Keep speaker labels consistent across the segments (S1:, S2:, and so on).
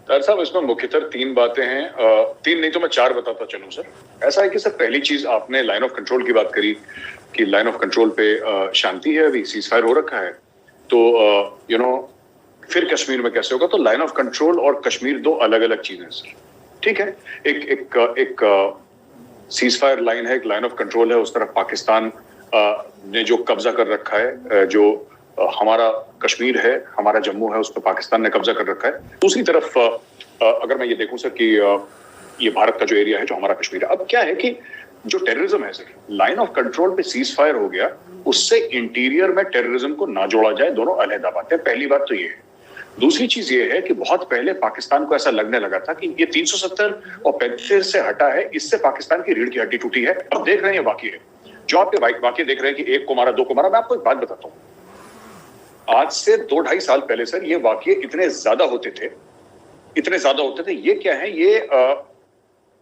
S1: तार साहब, इसमें मुख्यतः तीन बातें हैं। तीन नहीं तो मैं चार बताता चलूं सर। ऐसा है कि सर, पहली चीज आपने लाइन ऑफ कंट्रोल की बात करी कि लाइन ऑफ कंट्रोल पे शांति है, अभी सीज फायर हो रखा है। तो फिर कश्मीर में कैसे होगा? तो लाइन ऑफ कंट्रोल और कश्मीर दो अलग अलग चीजें हैं सर। ठीक है, एक एक एक सीज फायर लाइन है, एक लाइन ऑफ कंट्रोल है। उस तरफ पाकिस्तान ने जो कब्जा कर रखा है, जो हमारा कश्मीर है, हमारा जम्मू है, उस पर पाकिस्तान ने कब्जा कर रखा है। दूसरी तरफ अगर मैं ये देखूं सर कि ये भारत का जो एरिया है, जो हमारा कश्मीर है, अब क्या है कि जो टेररिज्म है सर, लाइन ऑफ कंट्रोल पे सीज फायर हो गया, उससे इंटीरियर में टेररिज्म को ना जोड़ा जाए, दोनों अलग बातें। पहली बात तो ये है। दूसरी चीज ये है कि बहुत पहले पाकिस्तान को ऐसा लगने लगा था कि ये 370 और 35 से हटा है, इससे पाकिस्तान की रीढ़ की हड्डी टूटी है। अब देख रहे हैं वाकई है, जो आपके वाकई देख रहे हैं कि एक को मारा, दो को मारा। मैं आपको एक बात बताता हूँ, आज से 2-2.5 साल पहले सर ये वाकये इतने ज्यादा होते थे, इतने ज्यादा होते थे। ये क्या है? ये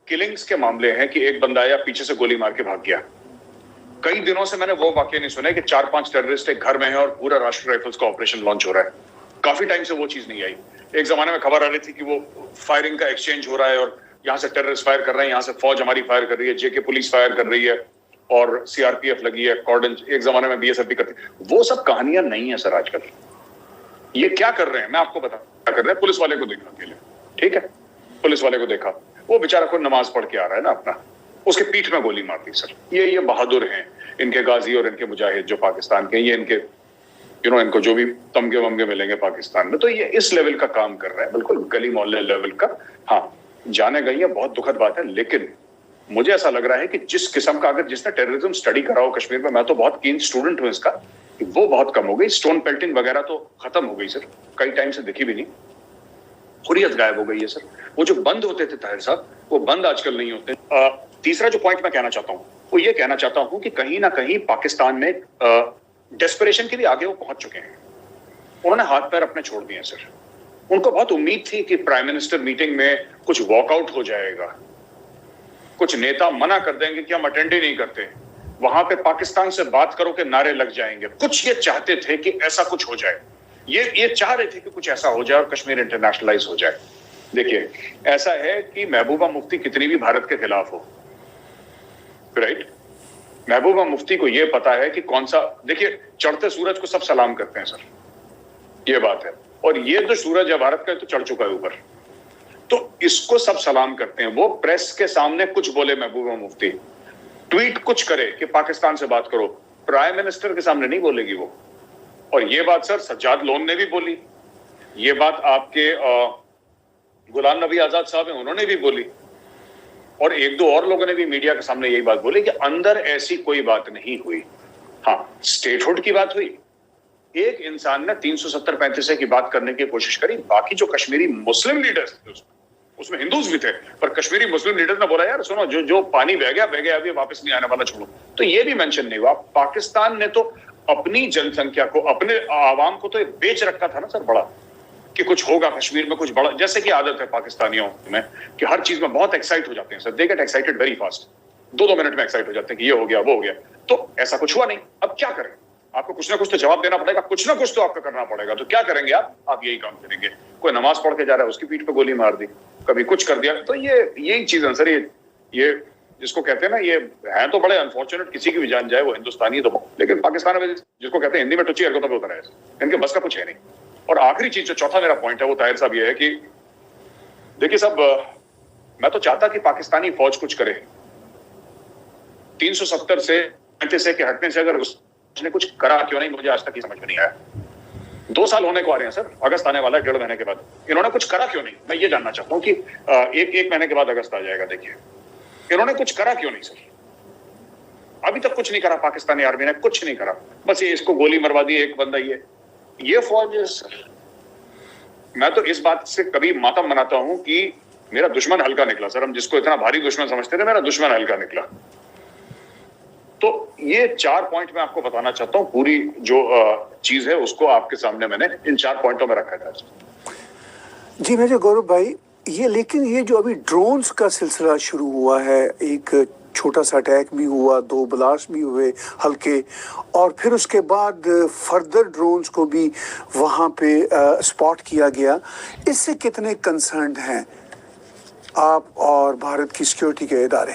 S1: किलिंग्स के मामले हैं कि एक बंदा आया, पीछे से गोली मार के भाग गया। कई दिनों से मैंने वो वाकये नहीं सुने कि 4-5 टेररिस्ट एक घर में है और पूरा राष्ट्रीय राइफल्स का ऑपरेशन लॉन्च हो रहा है। काफी टाइम से वो चीज नहीं आई। एक जमाने में खबर आ रही थी कि वो फायरिंग का एक्सचेंज हो रहा है और यहाँ से टेररिस्ट फायर कर रहे हैं, यहाँ से फौज हमारी फायर कर रही है, जेके पुलिस फायर कर रही है और सीआरपीएफ लगी है, कॉर्डन एक जमाने में बीएसएफ भी करती है। वो सब कहानियां नहीं है सर आजकल। ये क्या कर रहे हैं मैं आपको बता, क्या कर रहे हैं? पुलिस वाले को देखा अकेले, ठीक है, पुलिस वाले को देखा, वो बेचारा कोई नमाज पढ़ के आ रहा है ना अपना, उसके पीठ में गोली मार दी सर। ये बहादुर हैं, इनके गाजी और इनके मुजाहिद जो पाकिस्तान के, ये इनके इनको जो भी तमगे वमगे मिलेंगे पाकिस्तान में, तो ये इस लेवल का काम कर रहे हैं, बिल्कुल गली मोहल्ले लेवल का। हाँ, जाने गई है, बहुत दुखद बात है, लेकिन मुझे ऐसा लग रहा है कि जिस किस्म का, अगर जिसने टेररिज्म स्टडी करा हो कश्मीर में, मैं तो बहुत कीन स्टूडेंट हूं इसका, वो बहुत कम हो गई। स्टोन पेल्टिंग वगैरह तो खत्म हो गई सर, कई टाइम से दिखी भी नहीं, हुर्रियत गायब हो गई है सर। वो जो बंद होते थे ताहिर साहब, वो बंद आजकल नहीं होते। तीसरा जो पॉइंट मैं कहना चाहता हूँ, वो ये कहना चाहता हूँ कि कहीं ना कहीं पाकिस्तान में डेस्परेशन के लिए आगे वो पहुंच चुके हैं। उन्होंने हाथ पैर अपने छोड़ दिए सर। उनको बहुत उम्मीद थी कि प्राइम मिनिस्टर मीटिंग में कुछ वॉकआउट हो जाएगा, कुछ नेता मना कर देंगे कि हम अटेंड ही नहीं करते, वहां पे पाकिस्तान से बात करो के नारे लग जाएंगे। कुछ ये चाहते थे कि ऐसा कुछ हो जाए, ये चाह रहे थे कि कुछ ऐसा हो जाए और कश्मीर इंटरनेशनलाइज हो जाए। देखिए, ऐसा है कि महबूबा मुफ्ती कितनी भी भारत के खिलाफ हो, राइट, महबूबा मुफ्ती को यह पता है कि कौन सा, देखिए, चढ़ते सूरज को सब सलाम करते हैं सर, ये बात है। और ये जो सूरज है भारत का, तो चढ़ चुका है ऊपर, तो इसको सब सलाम करते हैं। वो प्रेस के सामने कुछ बोले महबूबा मुफ्ती, ट्वीट कुछ करे कि पाकिस्तान से बात करो, प्राइम मिनिस्टर के सामने नहीं बोलेगी वो। और ये बात सर सज्जाद लोन ने भी बोली, ये बात आपके गुलाम नबी आजाद साहब हैं, उन्होंने भी बोली, और एक दो और लोगों ने भी मीडिया के सामने यही बात बोली कि अंदर ऐसी कोई बात नहीं हुई। हाँ, स्टेटहुड की बात हुई, एक इंसान ने 370-35 की बात करने की कोशिश करी, बाकी जो कश्मीरी मुस्लिम लीडर्स थे उसमें हिंदूज भी थे, पर कश्मीरी मुस्लिम लीडर ने बोला यार सुनो, जो पानी बह गया, अभी वापस नहीं आने वाला, छोड़ो। तो ये भी मेंशन नहीं हुआ। पाकिस्तान ने तो अपनी जनसंख्या को, अपने आवाम को तो बेच रखा था ना सर बड़ा, कि कुछ होगा कश्मीर में, कुछ बड़ा। जैसे कि आदत है पाकिस्तानियों में कि हर चीज में बहुत एक्साइट हो जाते हैं sir, they get excited very fast, 2-2 minute में एक्साइट हो जाते हैं कि ये हो गया, वो हो गया। तो ऐसा कुछ हुआ नहीं। अब क्या करें? आपको कुछ ना कुछ तो जवाब देना पड़ेगा, कुछ ना कुछ तो आपको करना पड़ेगा। तो क्या करेंगे आप यही काम करेंगे। कोई नमाज पढ़ के जा रहा है, उसकी पीठ पे गोली मार दी, कभी कुछ कर दिया। तो यही चीज है सर, ये जिसको कहते हैं ना, ये है तो बड़े अनफॉर्चुनेट, किसी की भी जान जाए वो हिंदुस्तानी तो, लेकिन पाकिस्तान में जिसको कहते हैं हिंदी में टुच्ची हरकतों पे उतर है, इनके बस का कुछ है नहीं। और आखिरी चीज, जो चौथा मेरा पॉइंट है, वो ताहिर साहब ये है कि देखिए साहब, मैं तो चाहता कि पाकिस्तानी फौज कुछ करे। 370 से 35 के हटने से अगर उसने कुछ करा क्यों नहीं, मुझे आज तक ही समझ में नहीं आया। 2 साल होने को आ रहे हैं सर, अगस्त आने वाला है 1.5 महीने के बाद, इन्होंने कुछ करा क्यों नहीं? मैं ये जानना चाहता हूँ कि एक महीने के बाद अगस्त आ जाएगा, देखिए इन्होंने कुछ करा क्यों नहीं सर? अभी तक कुछ नहीं करा पाकिस्तानी आर्मी ने, कुछ नहीं करा, बस ये इसको गोली मरवा दी एक बंदा। ये फौज है सर। मैं तो इस बात से कभी मातम मनाता हूं कि मेरा दुश्मन हल्का निकला सर। हम जिसको इतना भारी दुश्मन समझते थे, मेरा दुश्मन हल्का निकला। तो ये 4 पॉइंट मैं आपको बताना चाहता हूं, पूरी जो चीज है उसको आपके सामने मैंने इन 4 पॉइंटों में रखा था।
S2: जी मेजर गौरव भाई, लेकिन ये जो अभी ड्रोन्स का सिलसिला शुरू हुआ है, एक छोटा सा अटैक भी हुआ, 2 ब्लास्ट भी हुए हल्के, और फिर उसके बाद फर्दर ड्रोन्स को भी वहाँ पे स्पॉट किया गया। इससे कितने कंसर्न्ड हैं आप और भारत की सिक्योरिटी के इदारे?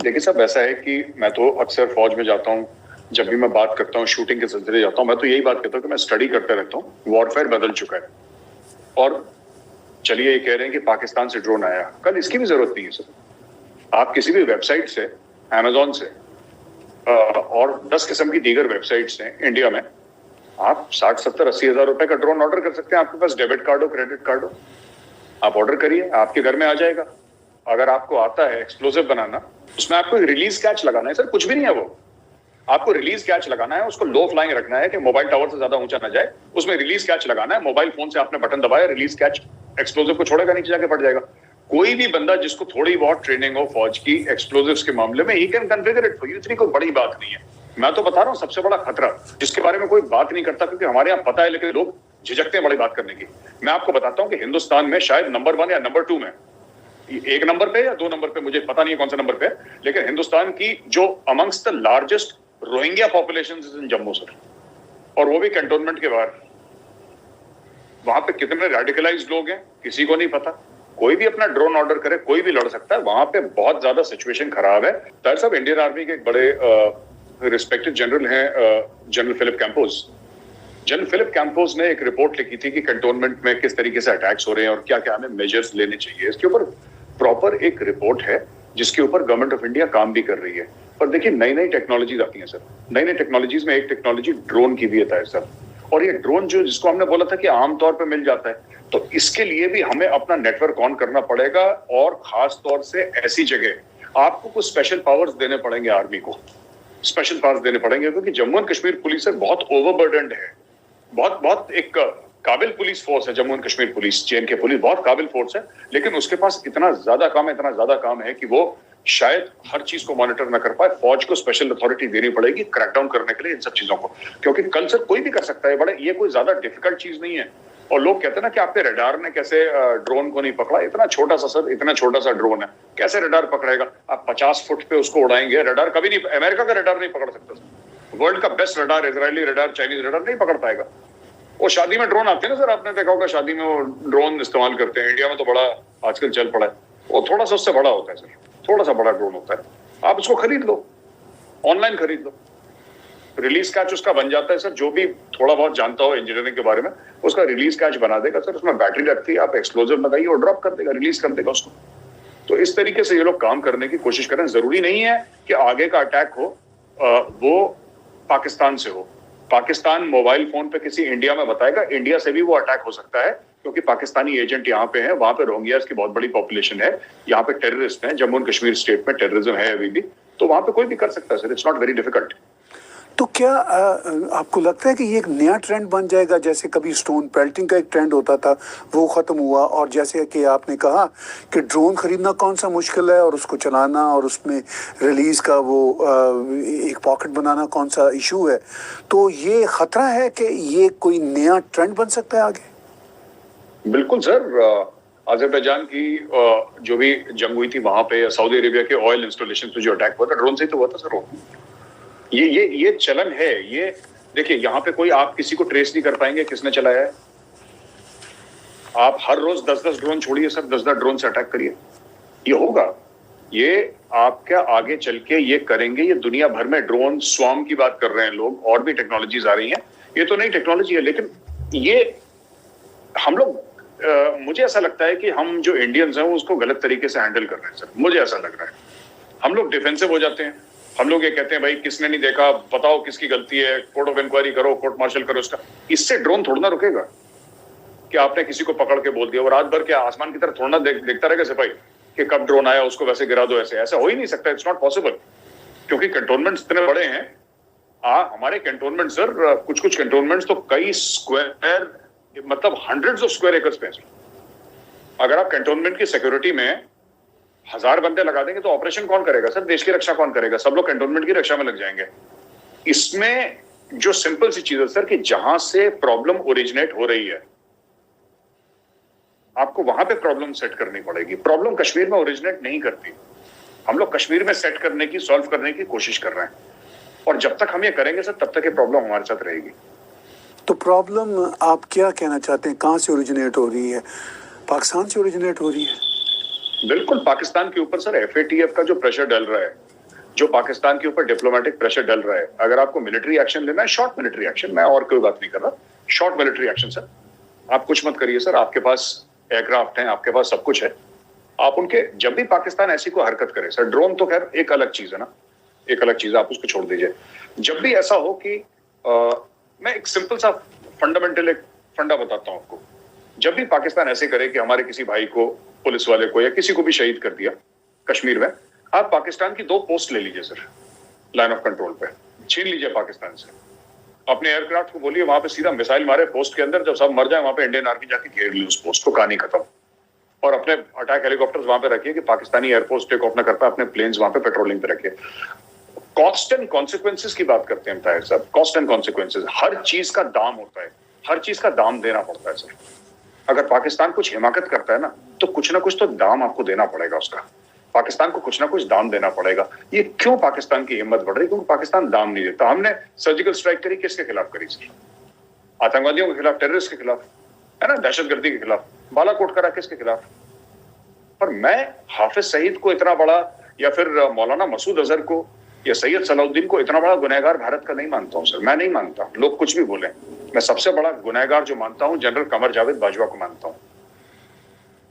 S1: देखिए साहब, ऐसा है कि मैं तो अक्सर फौज में जाता हूँ, जब भी मैं बात करता हूँ शूटिंग के सिलसिले जाता हूँ, मैं तो यही बात करता हूँ कि मैं स्टडी करते रहता हूँ। वॉरफेयर बदल चुका है, और चलिए ये कह रहे हैं कि पाकिस्तान से ड्रोन आया, कल इसकी भी जरूरत नहीं है सर। आप किसी भी वेबसाइट से, अमेजोन से और 10 किस्म की दीगर वेबसाइट्स हैं इंडिया में, आप 60-70-80 हजार रुपए का ड्रोन ऑर्डर कर सकते हैं। आपके पास डेबिट कार्ड हो, क्रेडिट कार्ड हो, आप ऑर्डर करिए, आपके घर में आ जाएगा। अगर आपको आता है एक्सप्लोसिव बनाना, उसमें आपको रिलीज कैच लगाना है सर, कुछ भी नहीं है वो। आपको रिलीज कैच लगाना है, उसको लो फ्लाइंग रखना है कि मोबाइल टावर से ज्यादा ऊंचा ना जाए, उसमें रिलीज कैच लगाना है। मोबाइल फोन से आपने बटन दबाया, रिलीज कैच एक्सप्लोसिव को छोड़ेगा, नीचे जाके पड़ जाएगा। कोई भी बंदा जिसको थोड़ी बहुत ट्रेनिंग हो फौज की एक्सप्लोसिव्स के मामले में, he can configure it for you. इतनी कोई बड़ी बात नहीं है। मैं तो बता रहा हूँ सबसे बड़ा खतरा जिसके बारे में कोई बात नहीं करता, क्योंकि हमारे यहाँ पता है लेकिन लोग झिझकते हैं बड़ी बात करने की। मैं आपको बताता हूँ कि हिंदुस्तान में शायद नंबर 1 या नंबर 2 में, 1 नंबर पे या 2 नंबर पे, मुझे पता नहीं है कौन सा नंबर पे, लेकिन हिंदुस्तान की जो amongst the largest Rohingya population in Jammu sir, और वो भी कैंटोनमेंट के बाहर। वहां पे कितने रेडिकलाइज्ड लोग हैं किसी को नहीं पता। कोई भी अपना ड्रोन ऑर्डर करे, कोई भी लड़ सकता है। वहां पे बहुत ज्यादा सिचुएशन खराब है। ताहिर साहब इंडियन आर्मी के एक बड़े रिस्पेक्टेड जनरल हैं, जनरल फिलिप कैंपोज। जनरल फिलिप कैंपोज ने एक रिपोर्ट लिखी थी कि कैंटोनमेंट में किस तरीके से अटैक्स हो रहे हैं और क्या क्या हमें मेजर्स लेने चाहिए। इसके ऊपर प्रॉपर एक रिपोर्ट है जिसके ऊपर गवर्नमेंट ऑफ इंडिया काम भी कर रही है। पर देखिए नई नई टेक्नोलॉजीज आती हैं सर। नई नई टेक्नोलॉजीज में एक टेक्नोलॉजी ड्रोन की भी आता है सर। और ये ड्रोन जो जिसको हमने बोला था कि आमतौर पर मिल जाता है, तो इसके लिए भी हमें अपना नेटवर्क ऑन करना पड़ेगा, और खास तौर से ऐसी जगह आपको कुछ स्पेशल पावर्स देने पड़ेंगे। आर्मी को स्पेशल पावर्स देने पड़ेंगे, क्योंकि जम्मू एंड कश्मीर पुलिस से बहुत ओवरबर्डन्ड है। बहुत एक काबिल पुलिस फोर्स है Jammu and Kashmir police, JNK police बहुत काबिल फोर्स है, लेकिन उसके पास इतना ज्यादा काम है कि वो शायद हर चीज को मॉनिटर ना कर पाए। फौज को स्पेशल अथॉरिटी देनी पड़ेगी क्रैकडाउन करने के लिए इन सब चीजों को, क्योंकि कल सर कोई भी कर सकता है। बड़े ये कोई ज्यादा डिफिकल्ट चीज नहीं है। और लोग कहते हैं ना कि आपके रडार ने कैसे ड्रोन को नहीं पकड़ा। इतना छोटा सा सर, इतना छोटा सा ड्रोन है, कैसे रडार पकड़ेगा? आप 50 फुट पे उसको उड़ाएंगे, रडार कभी नहीं, अमेरिका का रडार नहीं पकड़ सकता सर। वर्ल्ड का best radar, Israeli radar, Chinese radar नहीं पकड़ पाएगा। वो शादी में ड्रोन आते हैं ना सर, आपने देखा होगा शादी में वो ड्रोन इस्तेमाल करते हैं। इंडिया में तो बड़ा आजकल चल पड़ा है। वो थोड़ा सा उससे बड़ा होता है सर, थोड़ा सा बड़ा ड्रोन होता है। आप उसको खरीद लो, ऑनलाइन खरीद लो, रिलीज कैच उसका बन जाता है सर। जो भी थोड़ा बहुत जानता हो इंजीनियरिंग के बारे में, उसका रिलीज कैच बना देगा सर। उसमें बैटरी लगती है, आप एक्सप्लोजिव लगाइए और ड्रॉप कर देगा, रिलीज कर देगा उसको। तो इस तरीके से ये लोग काम करने की कोशिश करें। जरूरी नहीं है कि आगे का अटैक हो वो पाकिस्तान से हो। पाकिस्तान मोबाइल फोन पे किसी इंडिया में बताएगा, इंडिया से भी वो अटैक हो सकता है, क्योंकि पाकिस्तानी एजेंट यहाँ पे हैं। वहां पे रोहिंग्यास की बहुत बड़ी पॉपुलेशन है, यहाँ पे टेररिस्ट हैं। जम्मू एंड कश्मीर स्टेट में टेररिज्म है अभी भी, तो वहां पे कोई भी कर सकता है sir. It's not very difficult.
S2: तो क्या आपको लगता है कि ये एक नया ट्रेंड बन जाएगा? जैसे कभी स्टोन पेल्टिंग का एक ट्रेंड होता था, वो ख़त्म हुआ, और जैसे कि आपने कहा कि ड्रोन खरीदना कौन सा मुश्किल है और उसको चलाना और उसमें रिलीज़ का वो एक पॉकेट बनाना कौन सा इशू है, तो ये ख़तरा है कि ये कोई नया ट्रेंड बन सकता है आगे?
S1: बिल्कुल सर। अजरबैजान की जो भी जंग हुई थी वहां पे, सऊदी अरेबिया के ऑयल इंस्टॉलेशन पे जो अटैक हुआ था, ड्रोन से ही तो हुआ था सर। वो ये चलन है। ये देखिए, यहाँ पे कोई आप किसी को ट्रेस नहीं कर पाएंगे किसने चलाया है। आप हर रोज 10-10 ड्रोन छोड़िए सर, 10-10 ड्रोन से अटैक करिए, ये होगा। ये आपका आगे चल के ये करेंगे। ये दुनिया भर में ड्रोन स्वार्म की बात कर रहे हैं लोग, और भी टेक्नोलॉजीज आ रही हैं। ये तो नई टेक्नोलॉजी है, लेकिन ये हम लोग मुझे ऐसा लगता है कि हम जो इंडियंस हैं उसको गलत तरीके से हैंडल कर रहे हैं सर। मुझे ऐसा लग रहा है हम लोग डिफेंसिव हो जाते हैं। हम लोग ये कहते हैं भाई किसने नहीं देखा, बताओ किसकी गलती है, कोर्ट ऑफ इंक्वायरी करो, कोर्ट मार्शल करो इसका। इससे ड्रोन थोड़ा ना रुकेगा कि आपने किसी को पकड़ के बोल दिया। और रात भर क्या आसमान की तरफ थोड़ा ना देखता रहेगा सिपाही कि कब ड्रोन आया उसको वैसे गिरा दो। ऐसा हो ही नहीं सकता। इट्स नॉट पॉसिबल, क्योंकि कंटोनमेंट इतने बड़े हैं। हमारे कंटोनमेंट सर, कुछ कंटोनमेंट तो कई स्क्वायर, मतलब हंड्रेड्स ऑफ स्क्वायर एकर्स पे हैं। अगर आप कंटोनमेंट की सिक्योरिटी में 1000 बंदे लगा देंगे तो ऑपरेशन कौन करेगा सर? देश की रक्षा कौन करेगा? सब लोग कंटोनमेंट की रक्षा में लग जाएंगे। इसमें जो सिंपल सी चीज है सर कि जहां से प्रॉब्लम ओरिजिनेट हो रही है, आपको वहां पे प्रॉब्लम सेट करनी पड़ेगी। प्रॉब्लम कश्मीर में ओरिजिनेट नहीं करती। हम लोग कश्मीर में सेट करने की, सॉल्व करने की कोशिश कर रहे हैं, और जब तक हम ये करेंगे सर तब तक ये प्रॉब्लम हमारे साथ रहेगी।
S2: तो प्रॉब्लम आप क्या कहना चाहते हैं, कहाँ से ओरिजिनेट हो रही है? पाकिस्तान से ओरिजिनेट हो रही है?
S1: बिल्कुल पाकिस्तान के ऊपर सर FATF का जो प्रेशर डल रहा है, जो पाकिस्तान के ऊपर डिप्लोमेटिक प्रेशर डल रहा है, अगर आपको मिलिट्री एक्शन लेना है, शॉर्ट मिलिट्री एक्शन, मैं और कोई बात नहीं कर रहा, शॉर्ट मिलिट्री एक्शन सर, आप कुछ मत करिए सर, आपके पास एयरक्राफ्ट हैं, आपके पास सब कुछ है, आप उनके, जब भी पाकिस्तान ऐसी कोई हरकत करे सर, ड्रोन तो खैर एक अलग चीज है ना, एक अलग चीज है, आप उसको छोड़ दीजिए, जब भी ऐसा हो कि मैं एक सिंपल सा फंडामेंटल एक फंडा बताता हूं आपको, जब भी पाकिस्तान ऐसे करे कि हमारे किसी भाई को, पुलिस वाले को या किसी को भी शहीद कर दिया कश्मीर में, आप पाकिस्तान की 2 पोस्ट ले लीजिए सर, लाइन ऑफ कंट्रोल पे छीन लीजिए पाकिस्तान से, अपने एयरक्राफ्ट को बोलिए वहां पे सीधा मिसाइल मारे पोस्ट के अंदर, जब सब मर जाए वहां पे इंडियन आर्मी जाके घेर ली उस पोस्ट को, कहानी खत्म, और अपने अटैक हेलीकॉप्टर्स वहां पे रखिए कि पाकिस्तानी एयरफोर्स टेक ऑफ ना कर पाए, अपने प्लेन्स वहां पे पेट्रोलिंग पे रखिए। कॉस्ट एंड कॉन्सिक्वेंसेस की बात करते हैं ताहिर साहब, कॉस्ट एंड कॉन्सिक्वेंसेस, हर चीज का दाम होता है, हर चीज का दाम देना पड़ता है सर। अगर पाकिस्तान कुछ हिमाकत करता है ना, तो कुछ ना कुछ तो दाम आपको देना पड़ेगा उसका, पाकिस्तान को कुछ ना कुछ दाम देना पड़ेगा। ये क्यों पाकिस्तान की हिम्मत बढ़ रही? क्योंकि पाकिस्तान दाम नहीं देता। हमने सर्जिकल स्ट्राइक करी, किसके खिलाफ करी सर? आतंकवादियों के खिलाफ, टेररिस्ट के खिलाफ, है ना, दहशतगर्दी के खिलाफ। बालाकोट करा किसके खिलाफ? पर मैं हाफिज सईद को इतना बड़ा, या फिर मौलाना मसूद अजहर को या सैयद सलाउद्दीन को इतना बड़ा गुनहगार भारत का नहीं मानता हूं सर, मैं नहीं मानता, लोग कुछ भी बोले। मैं सबसे बड़ा गुनहगार जो मानता हूं जनरल कमर जावेद बाजवा को मानता हूं।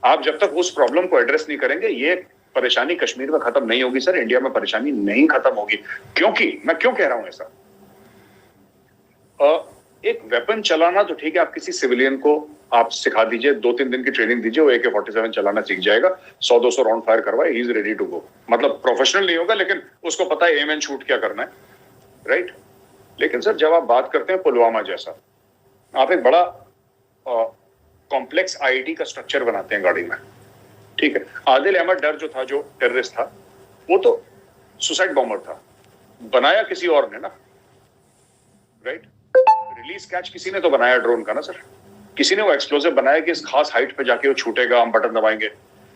S1: आप जब तक उस प्रॉब्लम को एड्रेस नहीं करेंगे, ये परेशानी कश्मीर में खत्म नहीं होगी सर, इंडिया में परेशानी नहीं खत्म होगी। क्योंकि मैं क्यों कह रहा हूं ऐसा, एक वेपन चलाना तो ठीक है, आप किसी सिविलियन को आप सिखा दीजिए, 2-3 दिन की ट्रेनिंग दीजिए, वो AK-47 चलाना सीख जाएगा, 100-200 राउंड फायर करवाए, he is ready to go. मतलब प्रोफेशनल नहीं होगा, लेकिन उसको पता है एम एंड शूट क्या करना है, राइट। लेकिन सर जब आप बात करते हैं पुलवामा जैसा, आप एक बड़ा कॉम्प्लेक्स IED का स्ट्रक्चर बनाते हैं गाड़ी में, ठीक है। आदिल अहमद डर जो था, जो टेररिस्ट था, वो तो सुसाइड बॉम्बर था, बनाया किसी और ने ना, राइट। रिलीज कैच किसी ने तो बनाया ड्रोन का ना सर, किसी ने वो एक्सप्लोसिव बनाया कि इस खास हाइट पे जाके वो छूटेगा, हम बटन दबाएंगे।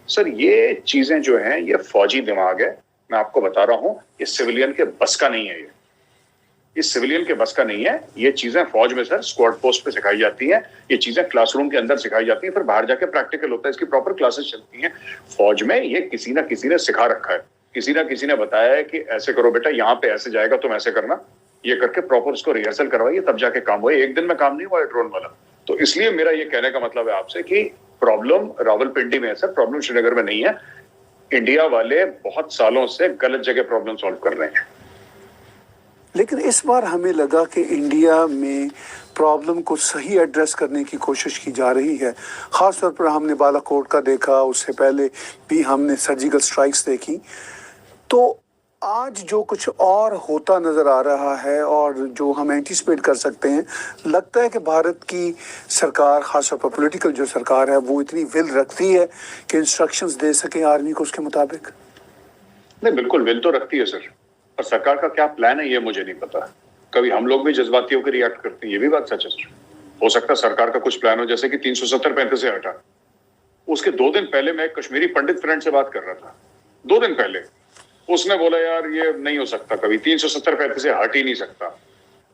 S1: सर ये चीजें जो हैं, ये फौजी दिमाग है, मैं आपको बता रहा हूं, ये सिविलियन के बस का नहीं है, ये सिविलियन के बस का नहीं है। ये चीजें फौज में सर स्क्वाड पोस्ट पे सिखाई जाती हैं, ये चीजें क्लासरूम के अंदर सिखाई जाती हैं, फिर बाहर जाके प्रैक्टिकल होता है, इसकी प्रॉपर क्लासेस चलती हैं। फौज में ये किसी ना किसी ने सिखा रखा है, किसी ना किसी ने बताया है कि ऐसे करो बेटा, यहाँ पे ऐसे जाएगा, तुम ऐसे करना, ये करके प्रॉपर उसको रिहर्सल करवाइए, तब जाके काम हुआ। एक दिन में काम नहीं हुआ है ड्रोन वाला। तो इसलिए मेरा ये कहने का मतलब है आपसे कि प्रॉब्लम रावलपिंडी में है सर, प्रॉब्लम श्रीनगर में नहीं है। इंडिया वाले बहुत सालों से गलत जगह प्रॉब्लम सॉल्व कर रहे हैं।
S2: लेकिन इस बार हमें लगा कि इंडिया में प्रॉब्लम को सही एड्रेस करने की कोशिश की जा रही है। ख़ास तौर पर हमने बालाकोट का देखा, उससे पहले भी हमने सर्जिकल स्ट्राइक्स देखी। तो आज जो कुछ और होता नज़र आ रहा है और जो हम एंटिसिपेट कर सकते हैं, लगता है कि भारत की सरकार, ख़ासतौर पर पॉलिटिकल जो सरकार है, वो इतनी विल रखती है कि इंस्ट्रक्शंस दे सके आर्मी को उसके मुताबिक।
S1: नहीं, बिल्कुल विल तो रखती है सर, पर सरकार का क्या प्लान है ये मुझे नहीं पता। कभी हम लोग भी जज्बाती होकर रिएक्ट करते हैं, ये भी बात सच है सर। हो सकता है सरकार का कुछ प्लान हो, जैसे कि 370-35 से हटा। उसके 2 दिन पहले मैं एक कश्मीरी पंडित फ्रेंड से बात कर रहा था, 2 दिन पहले। उसने बोला यार ये नहीं हो सकता, कभी 370-35 से हट ही नहीं सकता।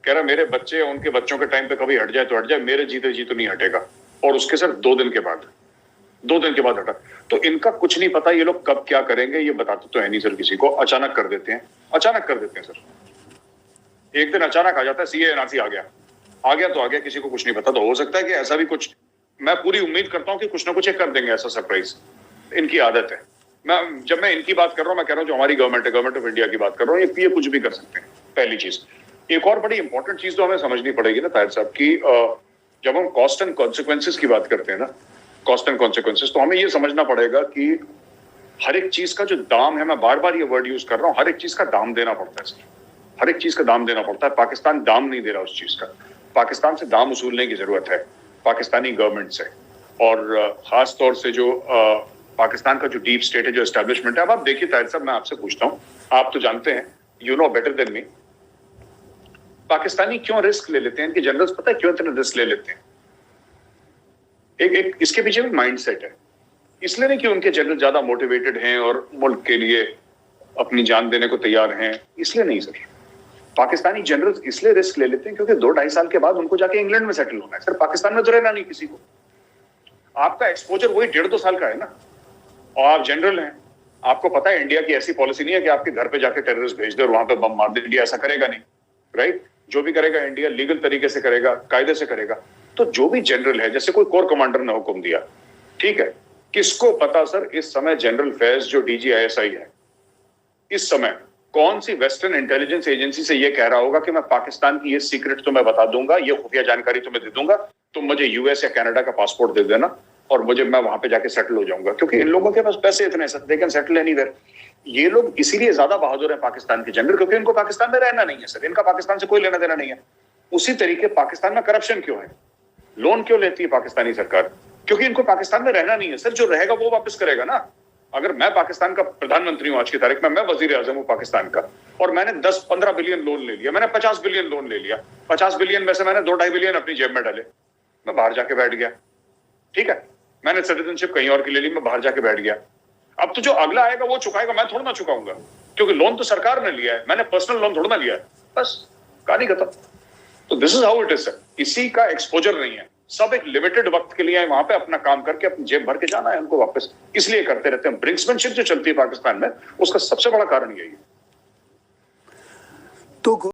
S1: कह रहा मेरे बच्चे, उनके बच्चों के टाइम पे कभी हट जाए तो हट जाए, मेरे जीते जी तो नहीं हटेगा। और उसके सर 2 दिन के बाद हटा। तो इनका कुछ नहीं पता, ये लोग कब क्या करेंगे ये बताते तो है नहीं सर किसी को। अचानक कर देते हैं सर। एक दिन अचानक आ जाता है, CA NRC आ गया तो आ गया, किसी को कुछ नहीं पता। तो हो सकता है कि ऐसा भी कुछ, मैं पूरी उम्मीद करता हूं कि कुछ ना कुछ कर देंगे ऐसा सरप्राइज, इनकी आदत है। जब मैं इनकी बात कर रहा हूं, मैं कह रहा हूं जो हमारी गवर्नमेंट है, गवर्नमेंट ऑफ इंडिया की बात कर रहा हूं, ये कुछ भी कर सकते हैं, पहली चीज। एक और बड़ी इंपॉर्टेंट चीज तो हमें समझनी पड़ेगी ना ताहिर साहब की, जब हम कॉस्ट एंड कॉन्सिक्वेंसेस की बात करते हैं ना, कॉस्ट एंड कॉन्सिक्वेंसेस, तो हमें ये समझना पड़ेगा कि हर एक चीज का जो दाम है, मैं बार बार ये वर्ड यूज कर रहा हूँ, हर एक चीज का दाम देना पड़ता है सर, हर एक चीज का दाम देना पड़ता है। पाकिस्तान दाम नहीं दे रहा उस चीज का। पाकिस्तान से दाम वसूलने की जरूरत है, पाकिस्तानी गवर्नमेंट से, और खास तौर से जो पाकिस्तान का जो डीप स्टेट है, जो एस्टेब्लिशमेंट है। अब आप देखिए ताहिर साहब, मैं आपसे पूछता हूँ, आप तो जानते हैं, you know better than me, Pakistani क्यों रिस्क ले लेते हैं? इनके जनरल्स पता है क्यों इतने रिस्क ले लेते हैं? एक इसके पीछे भी माइंडसेट है। इसलिए नहीं कि उनके जनरल ज्यादा मोटिवेटेड हैं और मुल्क के लिए अपनी जान देने को तैयार हैं, इसलिए नहीं सर। पाकिस्तानी जनरल इसलिए रिस्क ले लेते हैं क्योंकि 2-2.5 साल के बाद उनको जाके इंग्लैंड में सेटल होना है सर। पाकिस्तान में तो रहना नहीं किसी को। आपका एक्सपोजर वही 1.5-2 साल का है ना, और आप जनरल हैं। आपको पता है इंडिया की ऐसी पॉलिसी नहीं है कि आपके घर पे जाके टेररिस्ट भेज दे और वहां पे बम मार दे। इंडिया ऐसा करेगा नहीं, राइट। जो भी करेगा इंडिया लीगल तरीके से करेगा, कायदे से करेगा। तो जो भी जनरल है, जैसे कोई कोर कमांडर ने हुक्म दिया, ठीक है, किसको पता सर इस समय जनरल फैज जो DGISI है, इस समय कौन सी वेस्टर्न इंटेलिजेंस एजेंसी से ये कह रहा होगा कि मैं पाकिस्तान की ये सीक्रेट तुम्हें बता दूंगा, ये खुफिया जानकारी तुम्हें दे दूंगा, तुम मुझे US या कनाडा का पासपोर्ट दे देना और मैं वहां पे जाके सेटल हो जाऊंगा। क्योंकि इन लोगों के पास पैसे इतने हैं, दे कैन सेटल एनीवेयर। ये लोग इसीलिए ज्यादा बहादुर है पाकिस्तान के जनरल, क्योंकि इनको पाकिस्तान में रहना नहीं है सर। इनका पाकिस्तान से कोई लेना देना नहीं है। उसी तरीके पाकिस्तान में करप्शन क्यों है, लोन क्यों लेती है पाकिस्तानी सरकार? क्योंकि इनको पाकिस्तान में रहना नहीं है सर। जो रहेगा वो वापस करेगा ना। अगर मैं पाकिस्तान का प्रधानमंत्री हूं आज की तारीख में, मैं वजीर आजम हूं पाकिस्तान का, और मैंने 10-15 बिलियन लोन ले लिया, मैंने 50 बिलियन लोन ले लिया, 50 बिलियन में से मैंने 2-2.5 बिलियन अपनी जेब में डाले, मैं बाहर जाके बैठ गया, ठीक है। मैंने सिटीजनशिप कहीं और की ले ली, मैं बाहर जाके बैठ गया। अब तो जो अगला आएगा वो चुकाएगा, मैं थोड़ा ना चुकाऊंगा, क्योंकि लोन तो सरकार ने लिया है, मैंने पर्सनल लोन थोड़ा ना लिया है। बस कहानी खत्म। तो this is how it is sir. किसी का एक्सपोजर नहीं है, सब एक लिमिटेड वक्त के लिए आए वहां पे, अपना काम करके अपनी जेब भर के जाना है उनको वापस। इसलिए करते रहते हैं। ब्रिंक्समैनशिप जो चलती है पाकिस्तान में, उसका सबसे बड़ा कारण यही है।
S2: तो